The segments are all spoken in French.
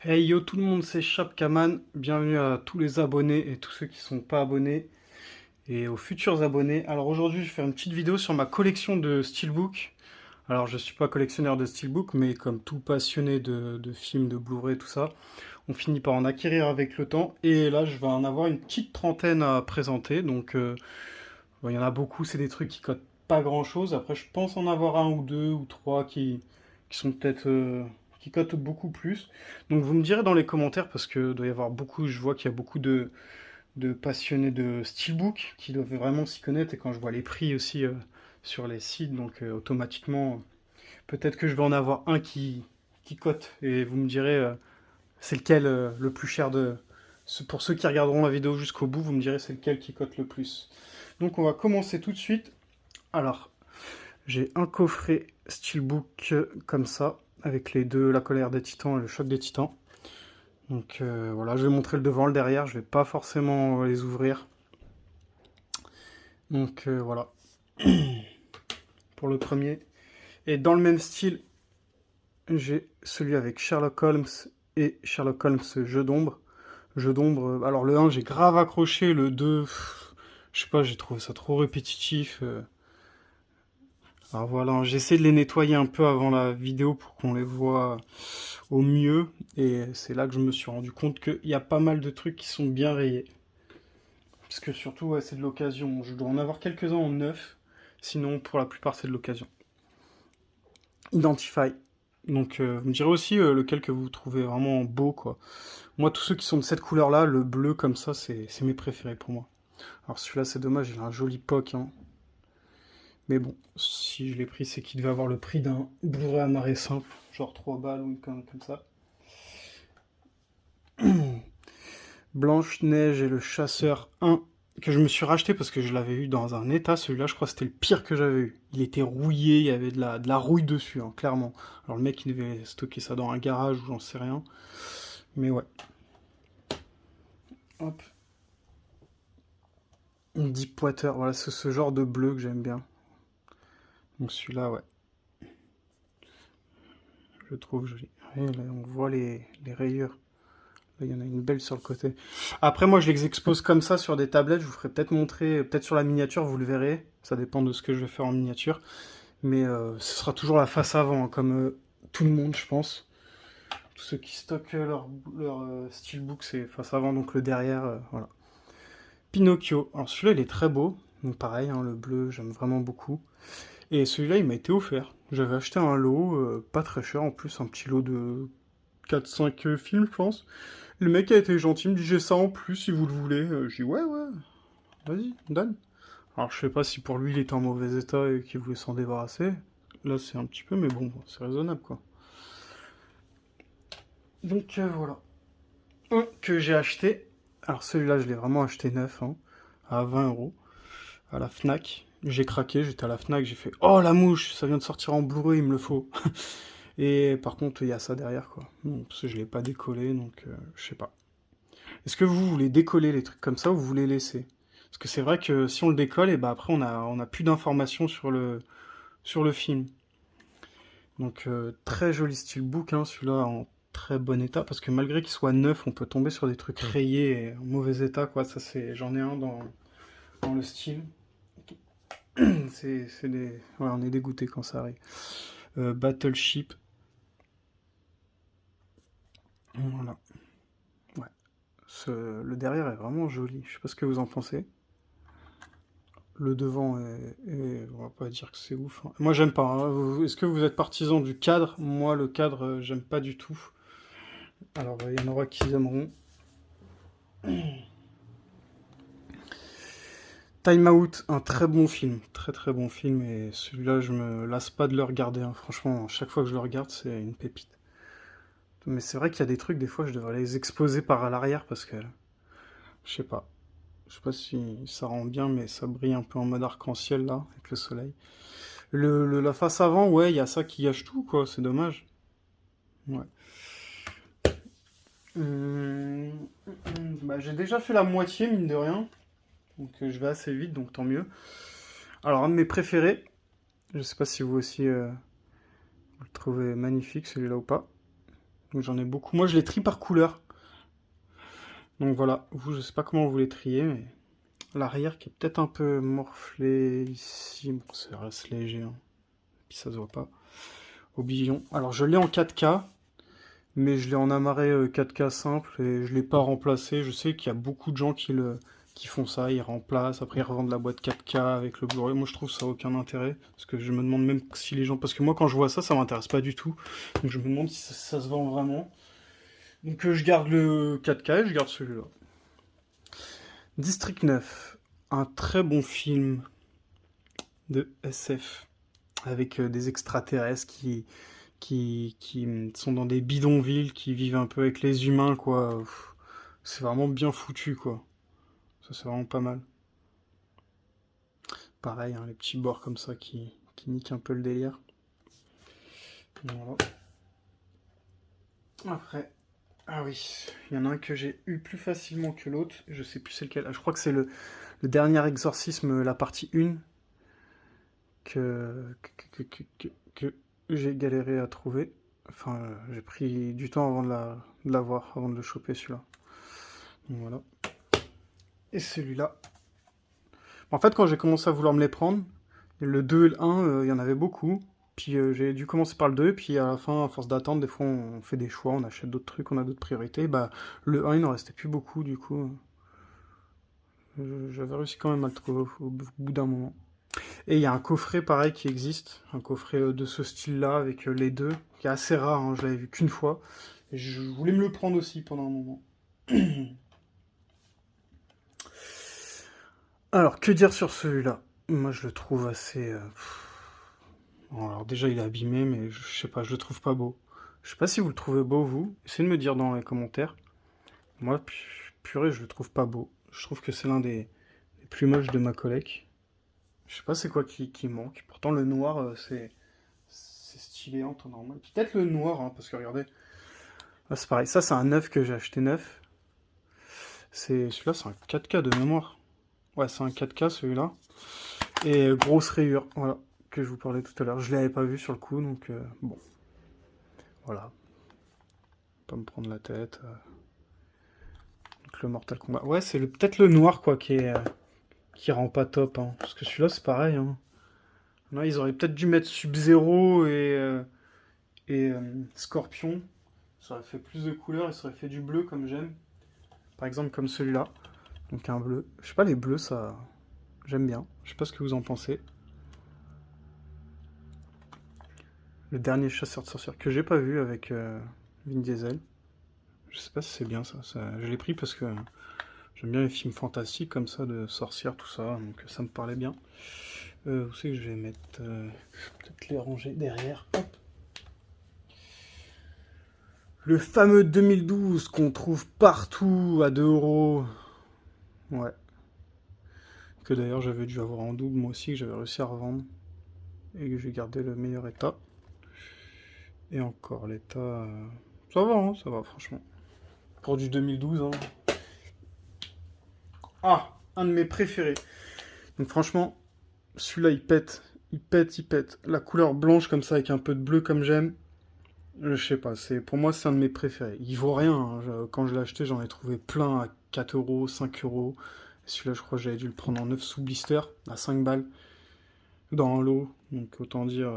Hey yo tout le monde, c'est Chapkaman. Bienvenue à tous les abonnés et tous ceux qui sont pas abonnés et aux futurs abonnés. Alors aujourd'hui, je vais faire une petite vidéo sur ma collection de steelbook. Alors je suis pas collectionneur de steelbook, mais comme tout passionné de films, de Blu-ray, tout ça, on finit par en acquérir avec le temps. Et là, je vais en avoir une petite trentaine à présenter. Donc bon, il y en a beaucoup, c'est des trucs qui cotent pas grand-chose. Après, je pense en avoir un ou deux ou trois qui sont peut-être qui cotent beaucoup plus. Donc vous me direz dans les commentaires parce que doit y avoir beaucoup, je vois qu'il y a beaucoup de passionnés de steelbook qui doivent vraiment s'y connaître et quand je vois les prix aussi sur les sites, donc automatiquement peut-être que je vais en avoir un qui cote et vous me direz c'est lequel le plus cher de pour ceux qui regarderont la vidéo jusqu'au bout, vous me direz c'est lequel qui cote le plus. Donc on va commencer tout de suite. Alors, j'ai un coffret steelbook comme ça, avec les deux, la colère des titans et le choc des titans. Donc voilà, je vais montrer le devant, le derrière, je vais pas forcément les ouvrir. Donc voilà, pour le premier. Et dans le même style, j'ai celui avec Sherlock Holmes et Sherlock Holmes Jeu d'ombre. Jeu d'ombre, alors le 1 j'ai grave accroché, le 2, je sais pas, j'ai trouvé ça trop répétitif. Alors voilà, j'essaie de les nettoyer un peu avant la vidéo pour qu'on les voit au mieux. Et c'est là que je me suis rendu compte qu'il y a pas mal de trucs qui sont bien rayés. Parce que surtout, ouais, c'est de l'occasion. Je dois en avoir quelques-uns en neuf. Sinon, pour la plupart, c'est de l'occasion. Identify. Donc, vous me direz aussi lequel que vous trouvez vraiment beau, quoi. Moi, tous ceux qui sont de cette couleur-là, le bleu comme ça, c'est mes préférés pour moi. Alors celui-là, c'est dommage, il a un joli POC, hein. Mais bon, si je l'ai pris, c'est qu'il devait avoir le prix d'un Blu-ray à marée simple, genre 3 balles ou comme ça. Blanche-Neige et le Chasseur 1, que je me suis racheté parce que je l'avais eu dans un état. Celui-là, je crois que c'était le pire que j'avais eu. Il était rouillé, il y avait de la rouille dessus, hein, clairement. Alors le mec, il devait stocker ça dans un garage ou j'en sais rien. Mais ouais. Hop. Deepwater, voilà, c'est ce genre de bleu que j'aime bien. Donc celui-là, ouais, je trouve joli. Et là, on voit les rayures. Là, il y en a une belle sur le côté. Après, moi, je les expose comme ça sur des tablettes. Je vous ferai peut-être montrer, peut-être sur la miniature, vous le verrez. Ça dépend de ce que je vais faire en miniature. Mais ce sera toujours la face avant, hein, comme tout le monde, je pense. Tous ceux qui stockent leur steelbook, c'est face avant, donc le derrière, voilà. Pinocchio. Alors celui-là, il est très beau. Donc pareil, hein, le bleu, j'aime vraiment beaucoup. Et celui-là, il m'a été offert. J'avais acheté un lot, pas très cher en plus, un petit lot de 4-5 films, je pense. Le mec a été gentil, il me dit j'ai ça en plus si vous le voulez. Je dis ouais, ouais, vas-y, donne. Alors je sais pas si pour lui il était en mauvais état et qu'il voulait s'en débarrasser. Là c'est un petit peu, mais bon, c'est raisonnable quoi. Donc voilà. Un que j'ai acheté. Alors celui-là je l'ai vraiment acheté neuf, hein, à 20 euros, à la Fnac. J'ai craqué, j'étais à la Fnac, j'ai fait oh la mouche, ça vient de sortir en Blu-ray, il me le faut. Et par contre il y a ça derrière quoi. Bon, parce que je l'ai pas décollé, donc je sais pas. Est-ce que vous voulez décoller les trucs comme ça ou vous voulez laisser? Parce que c'est vrai que si on le décolle, et ben après on a plus d'informations sur le film. Donc très joli steelbook, hein, celui-là en très bon état, parce que malgré qu'il soit neuf, on peut tomber sur des trucs rayés et en mauvais état, quoi. Ça c'est, j'en ai un dans le style. C'est des, ouais, on est dégoûté quand ça arrive. Battleship, voilà. Ouais. Le derrière est vraiment joli. Je sais pas ce que vous en pensez. Le devant on va pas dire que c'est ouf, hein. Moi, j'aime pas, hein. Est-ce que vous êtes partisan du cadre? Moi, le cadre, j'aime pas du tout. Alors, il y en aura qui aimeront. Time Out, un très bon film. Très très bon film. Et celui-là, je me lasse pas de le regarder, hein. Franchement, chaque fois que je le regarde, c'est une pépite. Mais c'est vrai qu'il y a des trucs, des fois, je devrais les exposer par à l'arrière parce que, je sais pas. Je sais pas si ça rend bien, mais ça brille un peu en mode arc-en-ciel, là, avec le soleil. La face avant, ouais, il y a ça qui gâche tout, quoi. C'est dommage. Ouais. Bah, j'ai déjà fait la moitié, mine de rien. Donc je vais assez vite, donc tant mieux. Alors, un de mes préférés, je sais pas si vous aussi vous le trouvez magnifique celui-là ou pas. Donc j'en ai beaucoup. Moi, je les trie par couleur. Donc voilà, vous, je sais pas comment vous les triez, mais l'arrière qui est peut-être un peu morflé ici. Bon, ça reste léger, hein. Puis ça se voit pas. Aubillon. Alors je l'ai en 4K, mais je l'ai en amarré 4K simple et je l'ai pas remplacé. Je sais qu'il y a beaucoup de gens qui font ça, ils remplacent, après ils revendent la boîte 4K avec le Blu-ray. Moi je trouve ça a aucun intérêt, parce que je me demande même si les gens... Parce que moi quand je vois ça, ça m'intéresse pas du tout. Donc je me demande si ça se vend vraiment. Donc je garde le 4K et je garde celui-là. District 9, un très bon film de SF avec des extraterrestres qui sont dans des bidonvilles, qui vivent un peu avec les humains, quoi. C'est vraiment bien foutu, quoi. Ça, c'est vraiment pas mal. Pareil, hein, les petits bords comme ça qui niquent un peu le délire. Voilà. Après, ah oui, il y en a un que j'ai eu plus facilement que l'autre. Je sais plus c'est lequel. Ah, je crois que c'est le dernier exorcisme, la partie 1, que j'ai galéré à trouver. Enfin, j'ai pris du temps avant de la voir, avant de le choper celui-là. Donc voilà. Et celui-là. En fait, quand j'ai commencé à vouloir me les prendre, le 2 et le 1, il y en avait beaucoup. Puis j'ai dû commencer par le 2, puis à la fin, à force d'attendre, des fois on fait des choix, on achète d'autres trucs, on a d'autres priorités. Bah, le 1, il n'en restait plus beaucoup, du coup. J'avais réussi quand même à le trouver au bout d'un moment. Et il y a un coffret pareil qui existe, un coffret de ce style-là, avec les deux, qui est assez rare, hein, je l'avais vu qu'une fois. Et je voulais me le prendre aussi pendant un moment. Alors, que dire sur celui-là? Moi, je le trouve assez... Bon, alors déjà, il est abîmé, mais je sais pas, je le trouve pas beau. Je sais pas si vous le trouvez beau, vous. Essayez de me dire dans les commentaires. Moi, purée, je le trouve pas beau. Je trouve que c'est l'un des plus moches de ma collecte. Je sais pas c'est quoi qui manque. Pourtant, le noir, c'est stylé en temps normal. Peut-être le noir, hein, parce que regardez. Là, c'est pareil. Ça, c'est un neuf que j'ai acheté neuf. Celui-là, c'est un 4K de mémoire. Ouais, c'est un 4K celui-là. Et grosse rayure, voilà, que je vous parlais tout à l'heure. Je l'avais pas vu sur le coup, donc bon. Voilà. Pas me prendre la tête. Donc le Mortal Kombat. Ouais, c'est peut-être le noir, quoi, qui rend pas top, hein. Parce que celui-là, c'est pareil, hein. Là, ils auraient peut-être dû mettre Sub-Zero et Scorpion. Ça aurait fait plus de couleurs et ça aurait fait du bleu comme j'aime. Par exemple, comme celui-là. Donc un bleu. Je sais pas, les bleus, ça... J'aime bien. Je sais pas ce que vous en pensez. Le dernier chasseur de sorcières que j'ai pas vu avec Vin Diesel. Je sais pas si c'est bien ça. Je l'ai pris parce que j'aime bien les films fantastiques comme ça, de sorcières, tout ça. Donc ça me parlait bien. Vous savez que je vais mettre... peut-être les ranger derrière. Hop. Le fameux 2012 qu'on trouve partout à 2 euros. Ouais. Que d'ailleurs j'avais dû avoir en double moi aussi, que j'avais réussi à revendre. Et que j'ai gardé le meilleur état. Et encore l'état... ça va, hein, ça va franchement. Pour du 2012, hein. Ah, un de mes préférés. Donc franchement, celui-là il pète. Il pète, il pète. La couleur blanche comme ça avec un peu de bleu comme j'aime. Je sais pas, pour moi c'est un de mes préférés. Il vaut rien, hein. Quand je l'ai acheté, j'en ai trouvé plein à 4 euros, 5 euros. Celui-là, je crois que j'avais dû le prendre en 9 sous blister, à 5 balles, dans un lot. Donc autant dire,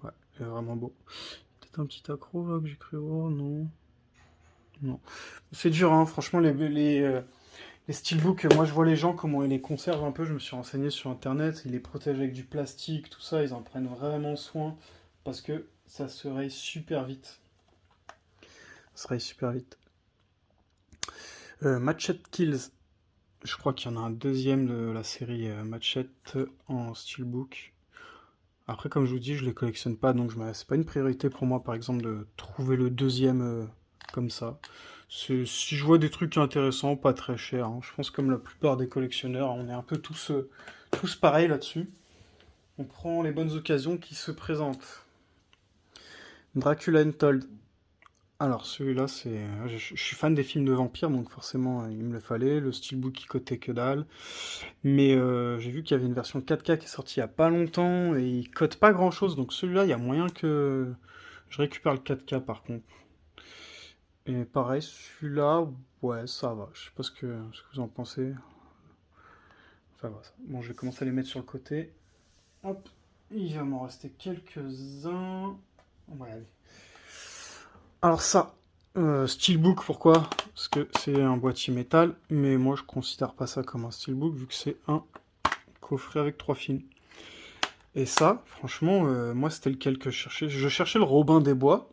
ouais, il est vraiment beau. Peut-être un petit accro là que j'ai cru voir, non. Non. C'est dur, hein, franchement, les steelbooks, moi je vois les gens comment ils les conservent un peu. Je me suis renseigné sur internet, ils les protègent avec du plastique, tout ça, ils en prennent vraiment soin parce que ça se raye super vite. Ça se raye super vite. Machete Kills. Je crois qu'il y en a un deuxième de la série Machete en steelbook. Après, comme je vous dis, je les collectionne pas, donc c'est pas une priorité pour moi, par exemple, de trouver le deuxième comme ça. Si je vois des trucs intéressants, pas très chers, hein, je pense comme la plupart des collectionneurs, on est un peu tous pareils là-dessus. On prend les bonnes occasions qui se présentent. Dracula Untold. Alors celui-là, je suis fan des films de vampires, donc forcément il me le fallait. Le steelbook il cotait que dalle. Mais j'ai vu qu'il y avait une version 4K qui est sortie il y a pas longtemps et il cote pas grand-chose. Donc celui-là, il y a moyen que je récupère le 4K par contre. Et pareil, celui-là, ouais, ça va. Je sais pas ce que vous en pensez. Ça va, ça. Bon, je vais commencer à les mettre sur le côté. Hop, il va m'en rester quelques-uns. Ouais, allez. Alors ça, Steelbook, pourquoi? Parce que c'est un boîtier métal, mais moi je considère pas ça comme un Steelbook vu que c'est un coffret avec 3 films. Et ça, franchement, moi c'était lequel que je cherchais? Je cherchais le Robin des Bois,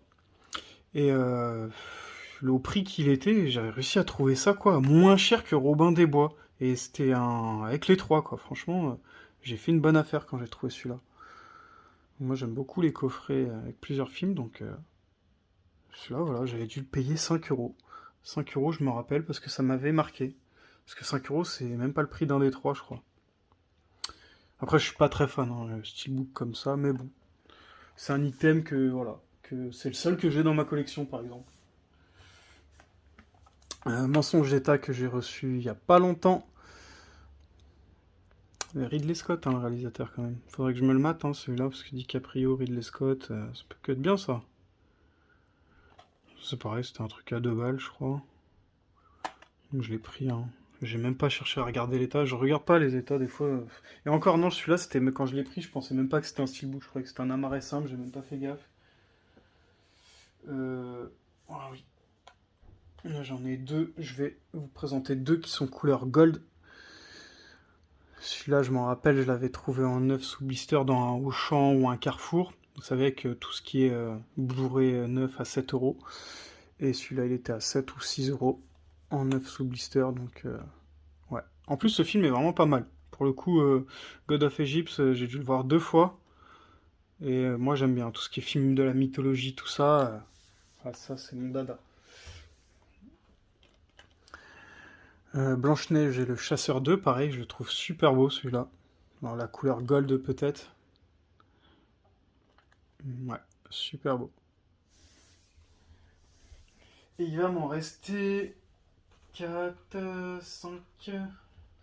et au prix qu'il était, j'avais réussi à trouver ça, quoi, moins cher que Robin des Bois. Et c'était un... avec les trois, quoi. Franchement, j'ai fait une bonne affaire quand j'ai trouvé celui-là. Moi j'aime beaucoup les coffrets avec plusieurs films, donc celui-là, voilà, j'avais dû le payer 5 euros. 5 euros, je me rappelle, parce que ça m'avait marqué. Parce que 5 euros, c'est même pas le prix d'un des trois, je crois. Après, je suis pas très fan, hein, steelbook comme ça, mais bon. C'est un item que, voilà, que c'est le seul que j'ai dans ma collection, par exemple. Mensonge d'État que j'ai reçu il y a pas longtemps. Ridley Scott, hein, le réalisateur, quand même. Faudrait que je me le mate, hein, celui-là, parce que DiCaprio, Ridley Scott, ça peut que être bien, ça. C'est pareil, c'était un truc à 2 balles, je crois. Donc je l'ai pris, hein. J'ai même pas cherché à regarder l'état. Je regarde pas les états des fois. Et encore non, celui-là, c'était quand je l'ai pris, je pensais même pas que c'était un steelbook. Je croyais que c'était un amarré simple. J'ai même pas fait gaffe. Ah oui. Là, j'en ai deux. Je vais vous présenter deux qui sont couleur gold. Celui-là, je m'en rappelle, je l'avais trouvé en neuf sous blister dans un Auchan ou un Carrefour. Vous savez, avec tout ce qui est Blu-ray neuf à 7 euros. Et celui-là, il était à 7 ou 6 euros en neuf sous blister. Donc, ouais. En plus, ce film est vraiment pas mal. Pour le coup, God of Egypt, j'ai dû le voir 2 fois. Et moi, j'aime bien tout ce qui est film de la mythologie, tout ça. Ça, c'est mon dada. Blanche-Neige et le Chasseur 2, pareil, je le trouve super beau celui-là. Alors, la couleur gold, peut-être. Ouais, super beau. Et il va m'en rester 4, 5,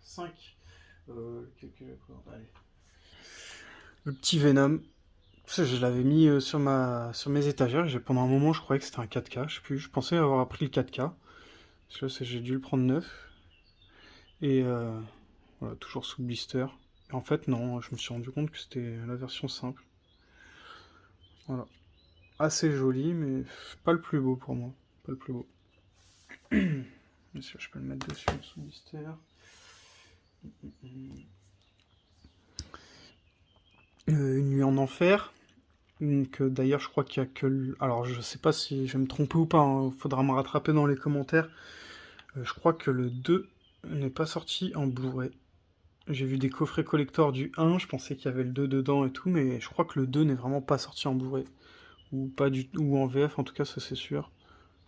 5. Allez. Le petit Venom. Ça, je l'avais mis sur mes étagères. Pendant un moment, je croyais que c'était un 4K. Je sais plus. Je pensais avoir appris le 4K. Parce que j'ai dû le prendre neuf. Et voilà, toujours sous blister. Et en fait, non, je me suis rendu compte que c'était la version simple. Voilà. Assez joli, mais pas le plus beau pour moi. Pas le plus beau. Bien sûr, je peux le mettre dessus sous blister. Une nuit en enfer. Donc, d'ailleurs, je crois qu'il y a que... Alors, je sais pas si je vais me tromper ou pas, hein. Faudra me rattraper dans les commentaires. Je crois que le 2 n'est pas sorti en Blu-ray. J'ai vu des coffrets collector du 1, je pensais qu'il y avait le 2 dedans et tout, mais je crois que le 2 n'est vraiment pas sorti en Blu-ray. Ou pas du ou en VF, en tout cas, ça c'est sûr.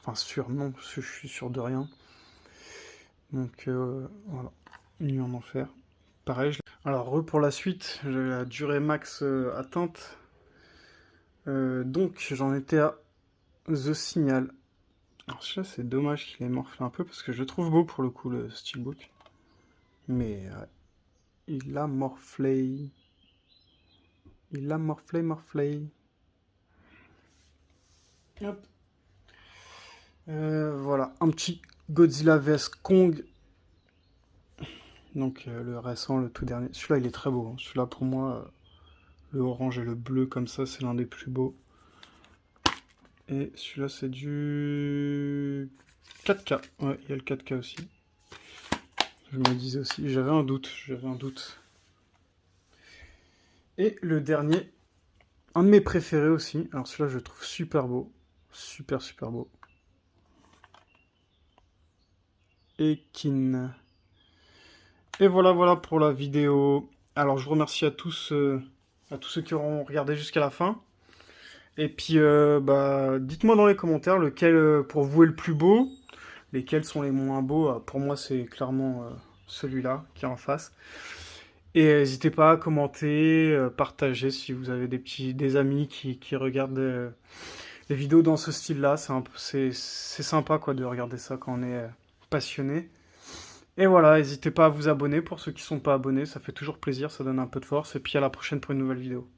Enfin, sûr, non, je suis sûr de rien. Donc, voilà. Nuit en enfer. Pareil. Alors, pour la suite, j'ai la durée max atteinte. Donc, j'en étais à The Signal. Alors, celui-là, c'est dommage qu'il ait morflé un peu, parce que je le trouve beau pour le coup, le Steelbook. Mais, il a morflé. Il a morflé. Hop. Voilà, un petit Godzilla vs Kong. Donc le récent, le tout dernier. Celui-là, il est très beau, hein. Celui-là, pour moi, le orange et le bleu comme ça, c'est l'un des plus beaux. Et celui-là, c'est du 4K. Ouais, il y a le 4K aussi. Je me disais aussi, j'avais un doute. Et le dernier, un de mes préférés aussi. Alors celui-là, je le trouve super beau. Super beau. Ekin. Et voilà pour la vidéo. Alors je vous remercie à tous ceux qui auront regardé jusqu'à la fin. Et puis dites-moi dans les commentaires lequel pour vous est le plus beau, lesquels sont les moins beaux. Pour moi c'est clairement celui-là qui est en face. Et n'hésitez pas à commenter, partager si vous avez des amis qui regardent les vidéos dans ce style-là. C'est sympa quoi de regarder ça quand on est passionné. Et voilà, n'hésitez pas à vous abonner pour ceux qui ne sont pas abonnés, ça fait toujours plaisir, ça donne un peu de force. Et puis à la prochaine pour une nouvelle vidéo.